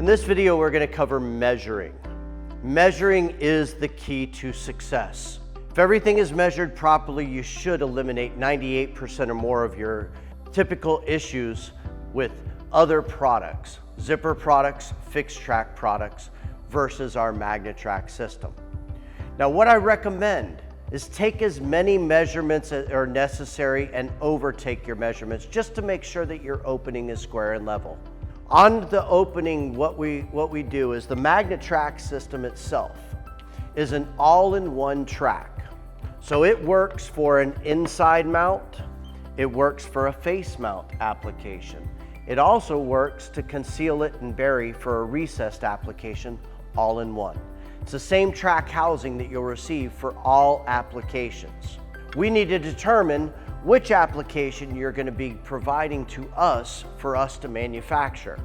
this video, we're going to cover measuring. Measuring is the key to success. If everything is measured properly, you should eliminate 98% or more of your typical issues with other products, zipper products, fixed track products versus our MagnaTrack system. Now, what I recommend is take as many measurements as are necessary and overtake your measurements just to make sure that your opening is square and level. On the opening, what we do is the MagnaTrack system itself is an all-in-one track. So it works for an inside mount, it works for a face mount application. It also works to conceal it and bury for a recessed application all in one. It's the same track housing that you'll receive for all applications. We need to determine which application you're going to be providing to us for us to manufacture.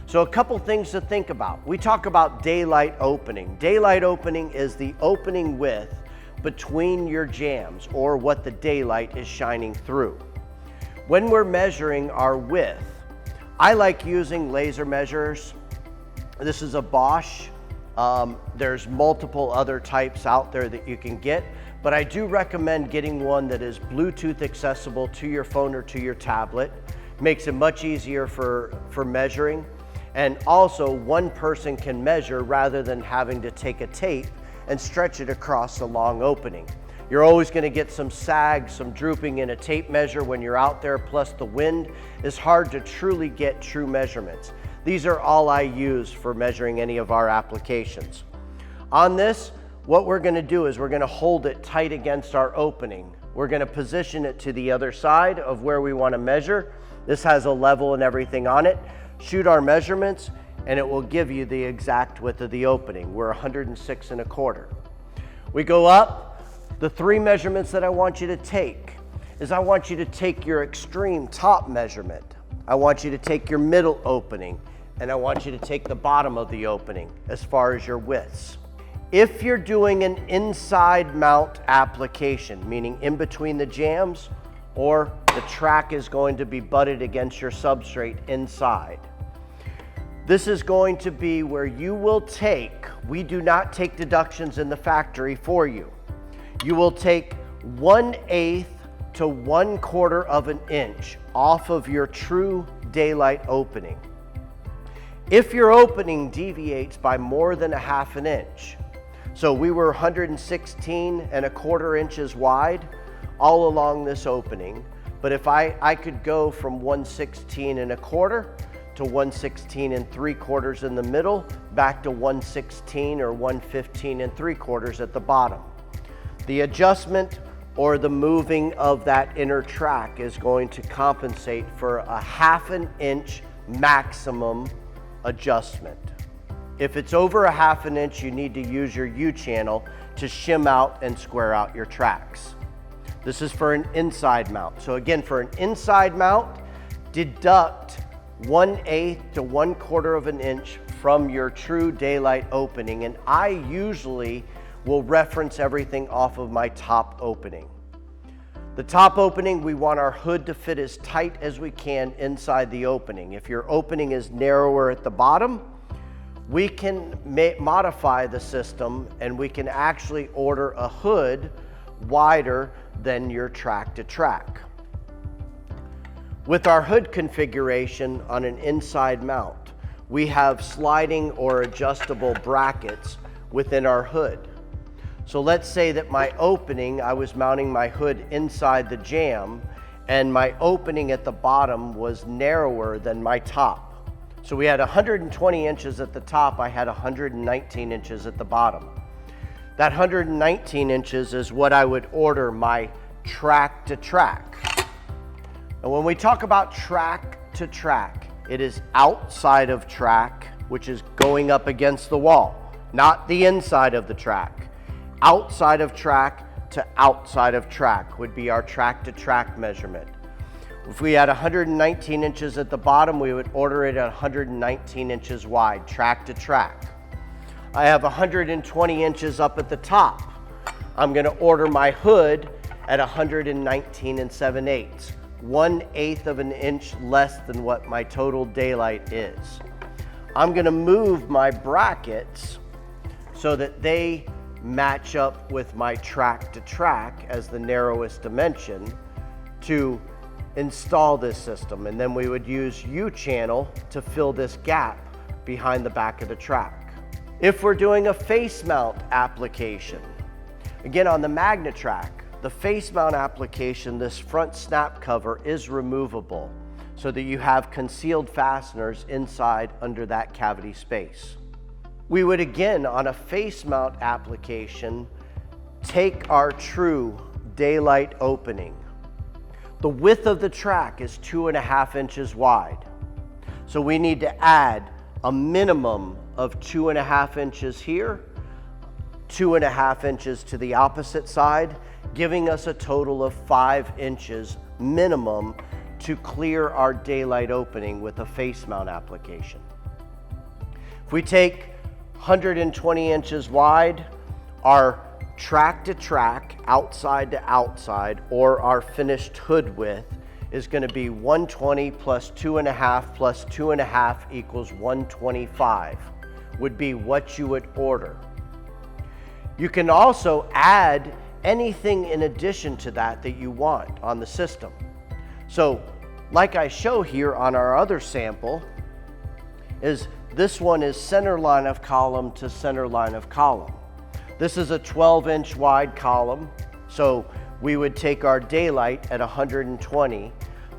So a couple things to think about. We talk about daylight opening. Daylight opening is the opening width between your jambs, or what the daylight is shining through. When we're measuring our width, I like using laser measures. This is a Bosch. There's multiple other types out there that you can get, but I do recommend getting one that is Bluetooth accessible to your phone or to your tablet. Makes it much easier for measuring. And also, one person can measure rather than having to take a tape and stretch it across a long opening. You're always going to get some sag, some drooping in a tape measure when you're out there, plus the wind is hard to truly get true measurements. These are all I use for measuring any of our applications. On this, what we're going to do is we're going to hold it tight against our opening. We're going to position it to the other side of where we want to measure. This has a level and everything on it. Shoot our measurements and it will give you the exact width of the opening. We're 106 1/4. We go up. The three measurements that I want you to take is I want you to take your extreme top measurement. I want you to take your middle opening, and I want you to take the bottom of the opening as far as your widths. If you're doing an inside mount application, meaning in between the jambs, or the track is going to be butted against your substrate inside, this is going to be where you will take, we do not take deductions in the factory for you. You will take 1/8 to 1/4 of an inch off of your true daylight opening. If your opening deviates by more than 1/2 inch, so we were 116 1/4 inches wide all along this opening, but if I could go from 116 1/4 to 116 3/4 in the middle, back to 116 or 115 3/4 at the bottom. The adjustment or the moving of that inner track is going to compensate for a 1/2 inch maximum adjustment. If it's over 1/2 inch, you need to use your U-channel to shim out and square out your tracks. This is for an inside mount. So again, for an inside mount, deduct 1/8 to 1/4 of an inch from your true daylight opening, and I usually will reference everything off of my top opening. The top opening, we want our hood to fit as tight as we can inside the opening. If your opening is narrower at the bottom, we can modify the system and we can actually order a hood wider than your track to track. With our hood configuration on an inside mount, we have sliding or adjustable brackets within our hood. So let's say that my opening, I was mounting my hood inside the jamb, and my opening at the bottom was narrower than my top. So we had 120 inches at the top, I had 119 inches at the bottom. That 119 inches is what I would order my track to track. And when we talk about track to track, it is outside of track, which is going up against the wall, not the inside of the track. Outside of track to outside of track would be our track to track measurement. If we had 119 inches at the bottom, we would order it at 119 inches wide, track to track. I have 120 inches up at the top. I'm going to order my hood at 119 7/8, 1/8 of an inch less than what my total daylight is. I'm gonna move my brackets so that they match up with my track to track as the narrowest dimension to install this system. And then we would use U-channel to fill this gap behind the back of the track. If we're doing a face mount application, again on the MagnaTrack, the face mount application, this front snap cover is removable so that you have concealed fasteners inside under that cavity space. We would again, on a face mount application, take our true daylight opening. The width of the track is 2.5 inches wide. So we need to add a minimum of 2.5 inches here, 2.5 inches to the opposite side, giving us a total of 5 inches minimum to clear our daylight opening with a face mount application. If we take 120 inches wide, our track to track, outside to outside, or our finished hood width is going to be 120 plus 2.5 plus 2.5 equals 125 would be what you would order. You can also add anything in addition to that that you want on the system. So like I show here on our other sample, is this one is center line of column to center line of column. This is a 12-inch wide column, so we would take our daylight at 120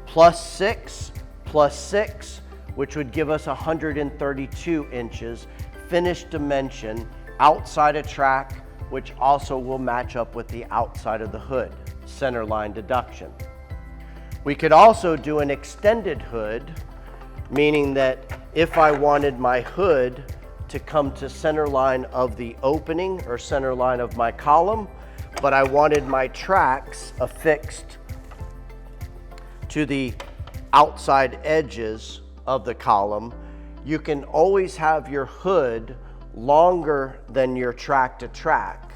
plus 6, which would give us 132 inches finished dimension outside of track, which also will match up with the outside of the hood, center line deduction. We could also do an extended hood, meaning that if I wanted my hood to come to center line of the opening or center line of my column, but I wanted my tracks affixed to the outside edges of the column, you can always have your hood longer than your track to track,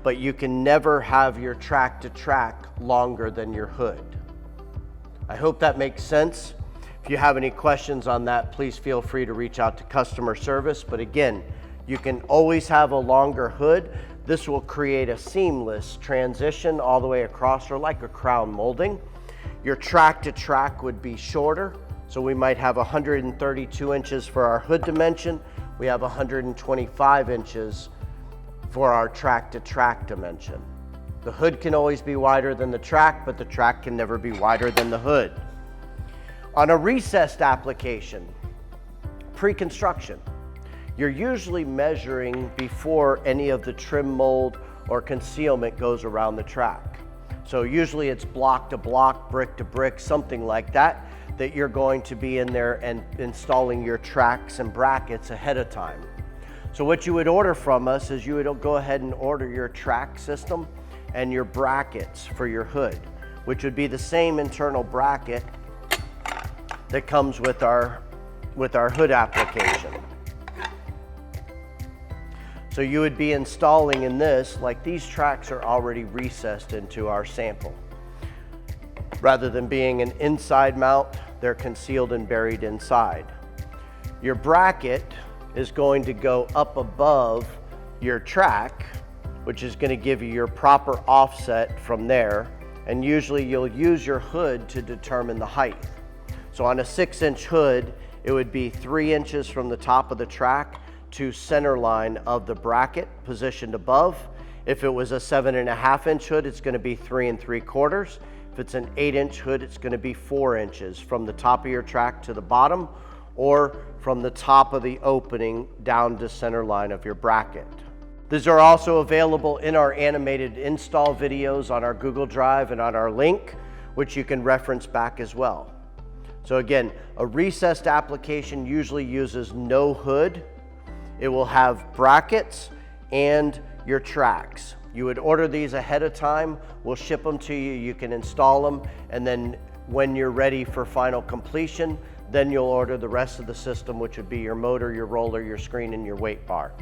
but you can never have your track to track longer than your hood. I hope that makes sense. If you have any questions on that, please feel free to reach out to customer service. But again, you can always have a longer hood. This will create a seamless transition all the way across, or like a crown molding. Your track to track would be shorter. So we might have 132 inches for our hood dimension. We have 125 inches for our track to track dimension. The hood can always be wider than the track, but the track can never be wider than the hood. On a recessed application, pre-construction, you're usually measuring before any of the trim mold or concealment goes around the track. So usually it's block to block, brick to brick, something like that, that you're going to be in there and installing your tracks and brackets ahead of time. So what you would order from us is you would go ahead and order your track system and your brackets for your hood, which would be the same internal bracket that comes with our hood application. So you would be installing in this, like these tracks are already recessed into our sample. Rather than being an inside mount, they're concealed and buried inside. Your bracket is going to go up above your track, which is going to give you your proper offset from there. And usually you'll use your hood to determine the height. So on a 6-inch hood, it would be 3 inches from the top of the track to center line of the bracket positioned above. If it was a 7.5-inch hood, it's going to be 3 3/4. If it's an 8-inch hood, it's going to be 4 inches from the top of your track to the bottom, or from the top of the opening down to center line of your bracket. These are also available in our animated install videos on our Google Drive and on our link, which you can reference back as well. So again, a recessed application usually uses no hood. It will have brackets and your tracks. You would order these ahead of time. We'll ship them to you. You can install them, and then when you're ready for final completion, then you'll order the rest of the system, which would be your motor, your roller, your screen, and your weight bar.